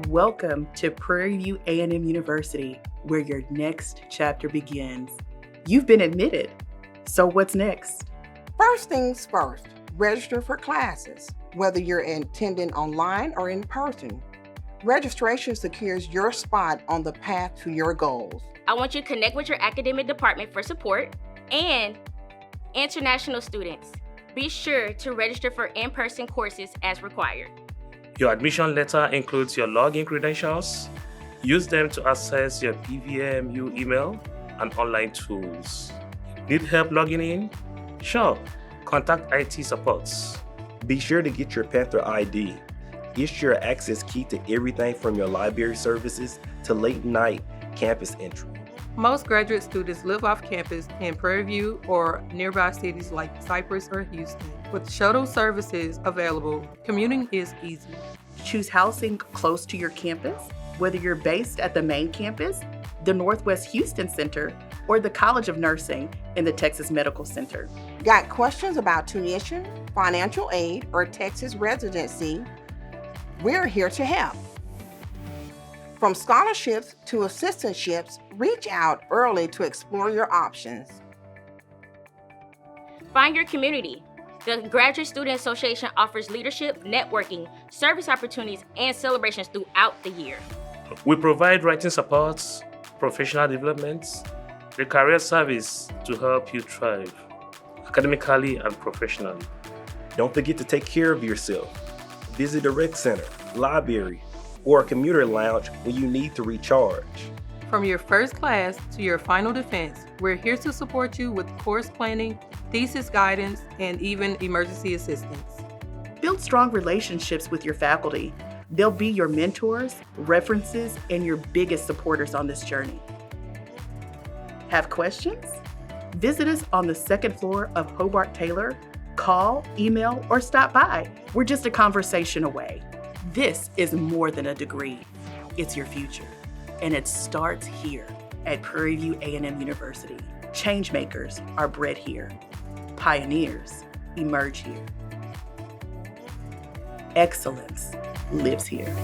Welcome to Prairie View A&M University, where your next chapter begins. You've been admitted, so what's next? First things first, register for classes, whether you're attending online or in person. Registration secures your spot on the path to your goals. I want you to connect with your academic department for support and international students. Be sure to register for in-person courses as required. Your admission letter includes your login credentials. Use them to access your PVMU email and online tools. Need help logging in? Sure, contact IT supports. Be sure to get your Panther ID. It's your access key to everything from your library services to late night campus entry. Most graduate students live off campus in Prairie View or nearby cities like Cypress or Houston. With shuttle services available, commuting is easy. Choose housing close to your campus, whether you're based at the main campus, the Northwest Houston Center, or the College of Nursing in the Texas Medical Center. Got questions about tuition, financial aid, or Texas residency? We're here to help. From scholarships to assistantships, reach out early to explore your options. Find your community. The Graduate Student Association offers leadership, networking, service opportunities, and celebrations throughout the year. We provide writing supports, professional developments, the career service to help you thrive academically and professionally. Don't forget to take care of yourself. Visit a rec center, library, or a commuter lounge when you need to recharge. From your first class to your final defense, we're here to support you with course planning, thesis guidance, and even emergency assistance. Build strong relationships with your faculty. They'll be your mentors, references, and your biggest supporters on this journey. Have questions? Visit us on the second floor of Hobart Taylor. Call, email, or stop by. We're just a conversation away. This is more than a degree. It's your future. And it starts here at Prairie View A&M University. Changemakers are bred here. Pioneers emerge here. Excellence lives here.